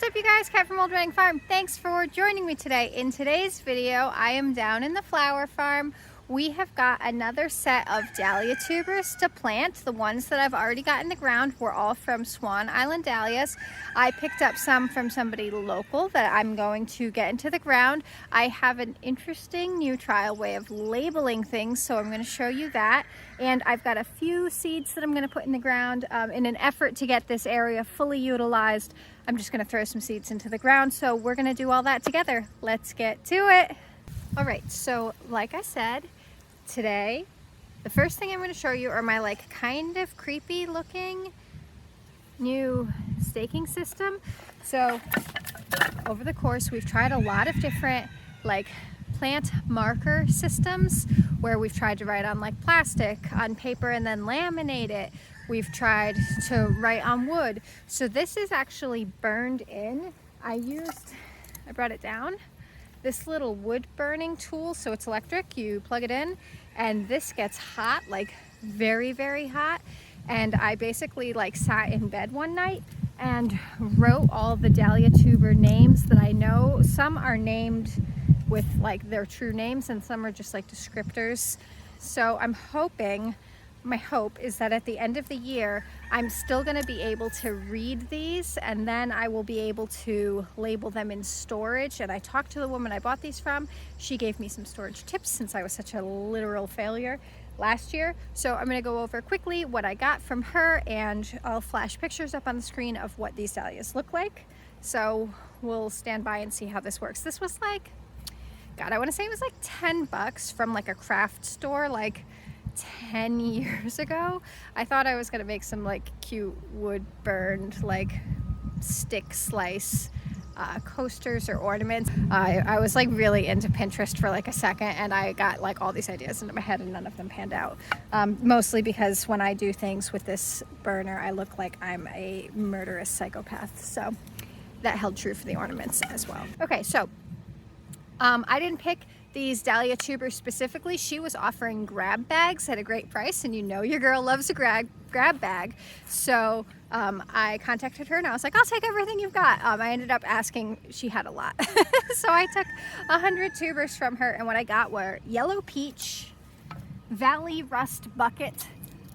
What's up, you guys? Kat from Old Wedding Farm. Thanks for joining me today. In today's video, I am down in the flower farm. We have got another set of dahlia tubers to plant. The ones that I've already got in the ground were all from Swan Island dahlias. I picked up some from somebody local that I'm going to get into the ground. I have an interesting new trial way of labeling things, so I'm going to show you that. And I've got a few seeds that I'm going to put in the ground in an effort to get this area fully utilized. I'm just going to throw some seeds into the ground, so we're going to do all that together. Let's get to it. All right, so like I said, today, the first thing I'm going to show you are my kind of creepy looking new staking system. So over the course, we've tried a lot of different plant marker systems where we've tried to write on plastic, on paper, and then laminate it. We've tried to write on wood. So this is actually burned in. I brought it down. This little wood burning tool, so it's electric, you plug it in, and this gets hot, very, very hot. And I basically sat in bed one night and wrote all the dahlia tuber names that I know. Some are named with their true names and some are just descriptors. So I'm hoping, my hope is that at the end of the year, I'm still going to be able to read these, and then I will be able to label them in storage. And I talked to the woman I bought these from. She gave me some storage tips since I was such a literal failure last year. So I'm going to go over quickly what I got from her, and I'll flash pictures up on the screen of what these dahlias look like. So we'll stand by and see how this works. This was God, I want to say it was $10 from a craft store 10 years ago. I thought I was gonna make some cute wood burned stick slice coasters or ornaments. I was really into Pinterest for a second, and I got all these ideas into my head and none of them panned out. Mostly because when I do things with this burner, I look like I'm a murderous psychopath. So that held true for the ornaments as well. Okay, so I didn't pick these dahlia tubers specifically. She was offering grab bags at a great price, and you know your girl loves a grab bag. So I contacted her and I was like, I'll take everything you've got. I ended up asking, she had a lot. So I took 100 tubers from her, and what I got were yellow peach, valley rust bucket,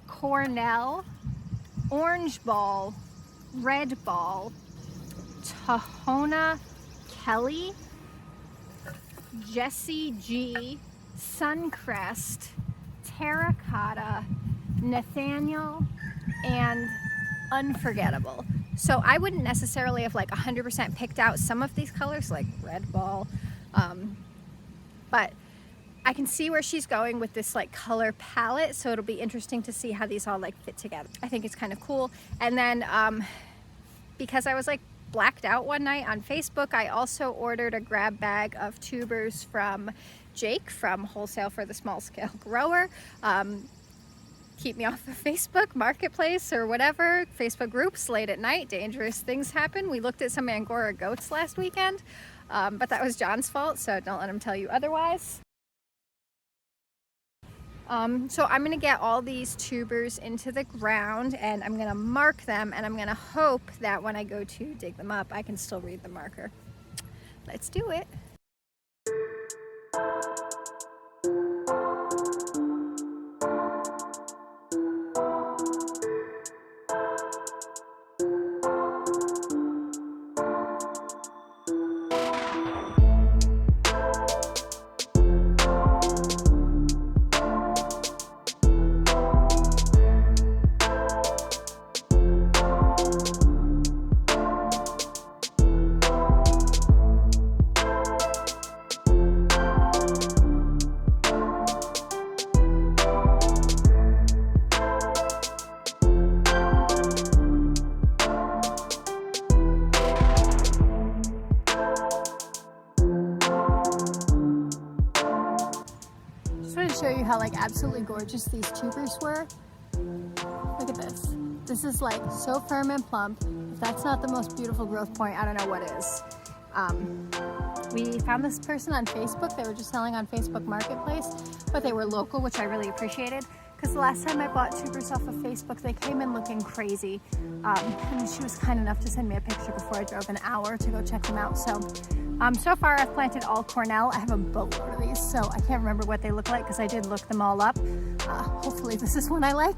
cornell, orange ball, red ball, Tahona Kelly, Jessie G, Suncrest, Terracotta, Nathaniel, and Unforgettable. So I wouldn't necessarily have 100% picked out some of these colors, like red ball, but I can see where she's going with this color palette, so it'll be interesting to see how these all fit together. I think it's kind of cool. And then because I was blacked out one night on Facebook, I also ordered a grab bag of tubers from Jake from Wholesale for the Small Scale Grower. Keep me off of Facebook Marketplace or whatever, Facebook groups late at night. Dangerous things happen. We looked at some Angora goats last weekend, but that was John's fault, so don't let him tell you otherwise. So I'm gonna get all these tubers into the ground, and I'm gonna mark them, and I'm gonna hope that when I go to dig them up, I can still read the marker. Let's do it. Show you how absolutely gorgeous these tubers were. Look at this. This is so firm and plump. If that's not the most beautiful growth point, I don't know what is. We found this person on Facebook. They were just selling on Facebook Marketplace, but they were local, which I really appreciated. because the last time I bought tubers off of Facebook, they came in looking crazy. And she was kind enough to send me a picture before I drove an hour to go check them out. So, so far I've planted all Cornell. I have a boatload of these, so I can't remember what they look like because I did look them all up. Hopefully this is one I like.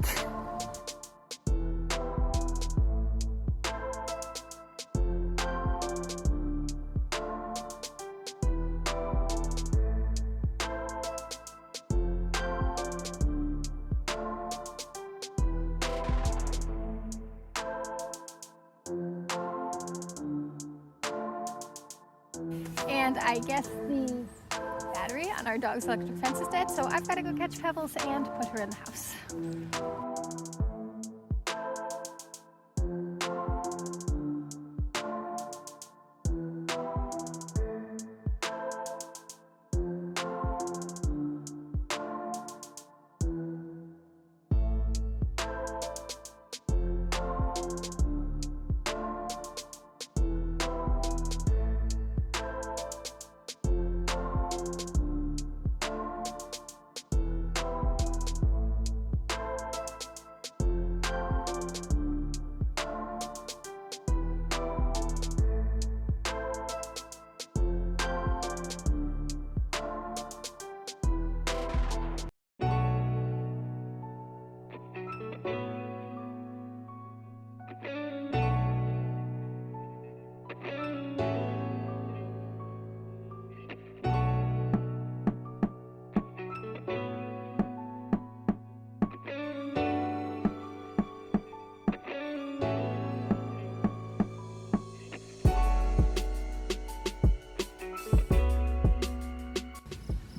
And I guess the battery on our dog's electric fence is dead, so I've got to go catch Pebbles and put her in the house.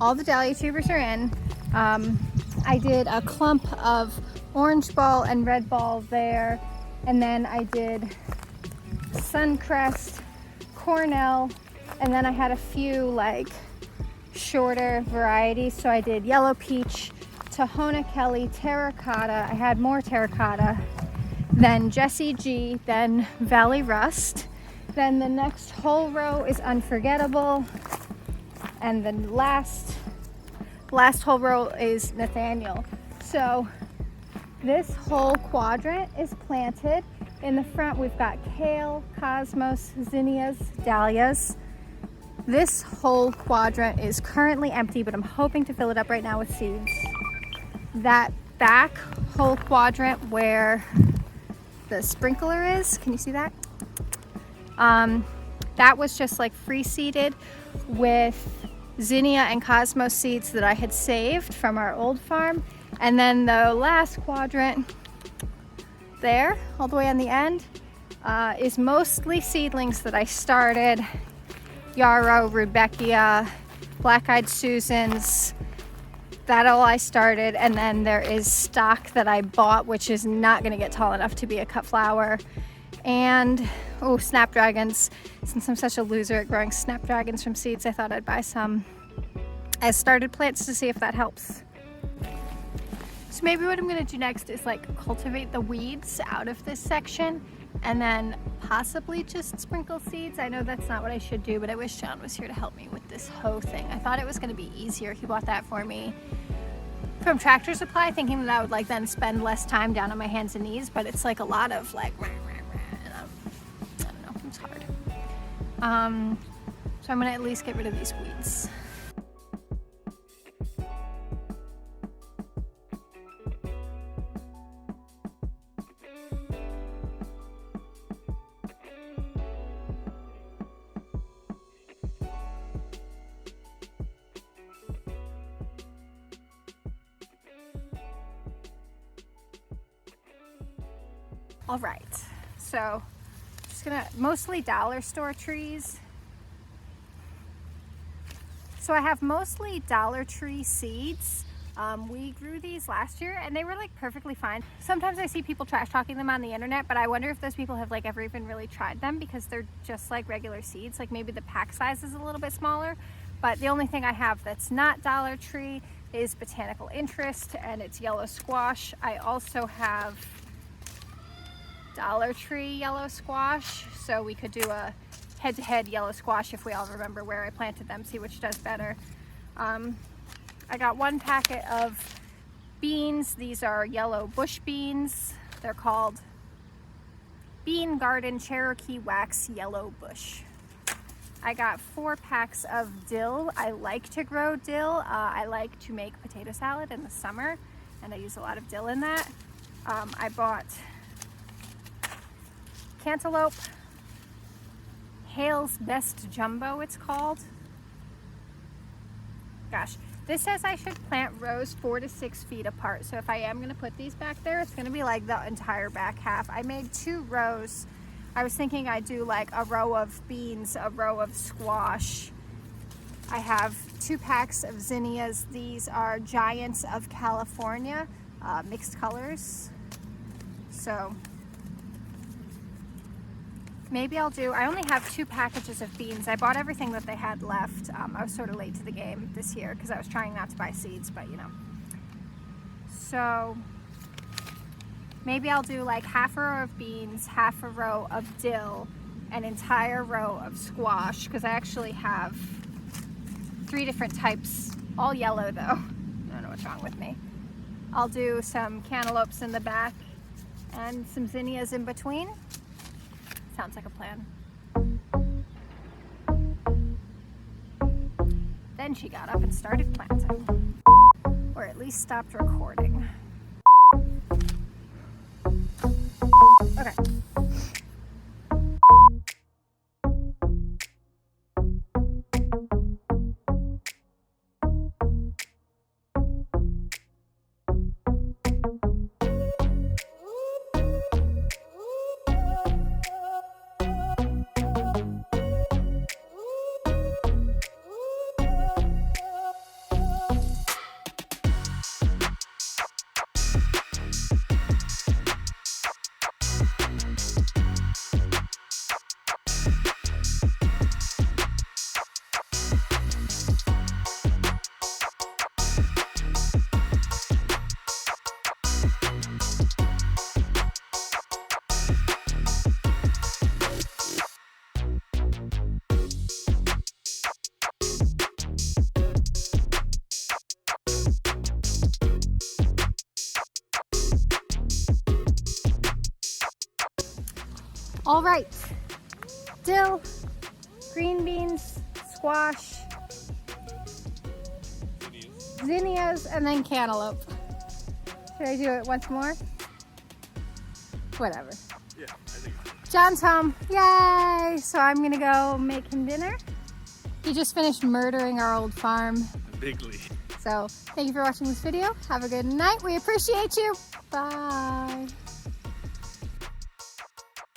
All the dahlia tubers are in. I did a clump of orange ball and red ball there, and then I did Suncrest, Cornell, and then I had a few like shorter varieties. So I did Yellow Peach, Tahona Kelly, Terracotta. I had more Terracotta, then Jessie G, then Valley Rust. Then the next whole row is Unforgettable. And the last whole row is Nathaniel. So this whole quadrant is planted. In the front we've got kale, cosmos, zinnias, dahlias. This whole quadrant is currently empty, but I'm hoping to fill it up right now with seeds. That back whole quadrant where the sprinkler is, can you see that? That was just like free seeded with zinnia and cosmos seeds that I had saved from our old farm. And then the last quadrant there, all the way on the end, is mostly seedlings that I started. Yarrow, Rudbeckia, Black-Eyed Susans, that all I started. And then there is stock that I bought, which is not gonna get tall enough to be a cut flower. And snapdragons. Since I'm such a loser at growing snapdragons from seeds, I thought I'd buy some as started plants to see if that helps. So maybe what I'm gonna do next is like cultivate the weeds out of this section and then possibly just sprinkle seeds. I know that's not what I should do, but I wish John was here to help me with this hoe thing. I thought it was gonna be easier. He bought that for me from Tractor Supply, thinking that I would like then spend less time down on my hands and knees, but it's like a lot of like, it's hard. So I'm gonna at least get rid of these weeds. All right, so just gonna mostly dollar store trees. So I have mostly Dollar Tree seeds. We grew these last year and they were like perfectly fine. Sometimes I see people trash talking them on the internet, but I wonder if those people have like ever even really tried them because they're just like regular seeds. Like maybe the pack size is a little bit smaller, but the only thing I have that's not Dollar Tree is Botanical Interest and it's yellow squash. I also have Dollar Tree yellow squash, so we could do a head-to-head yellow squash if we all remember where I planted them, see which does better. I got one packet of beans. These are yellow bush beans. They're called Bean Garden Cherokee Wax Yellow Bush. I got 4 packs of dill. I like to grow dill. I like to make potato salad in the summer, and I use a lot of dill in that. I bought cantaloupe, Hale's Best Jumbo it's called. Gosh, this says I should plant rows 4 to 6 feet apart. So if I am gonna put these back there, it's gonna be like the entire back half. I made 2 rows. I was thinking I'd do like a row of beans, a row of squash. I have 2 packs of zinnias. These are Giants of California, mixed colors. So maybe I'll do, I only have 2 packages of beans. I bought everything that they had left. I was sort of late to the game this year because I was trying not to buy seeds, but you know. So maybe I'll do like half a row of beans, half a row of dill, an entire row of squash, because I actually have 3 different types, all yellow though. I don't know what's wrong with me. I'll do some cantaloupes in the back and some zinnias in between. Sounds like a plan. Then she got up and started planting. Or at least stopped recording. Okay. All right, dill, green beans, squash, zinnias, and then cantaloupe. Should I do it once more? Whatever. Yeah, I think. John's home, yay! So I'm gonna go make him dinner. He just finished murdering our old farm. Bigly. So thank you for watching this video. Have a good night. We appreciate you. Bye.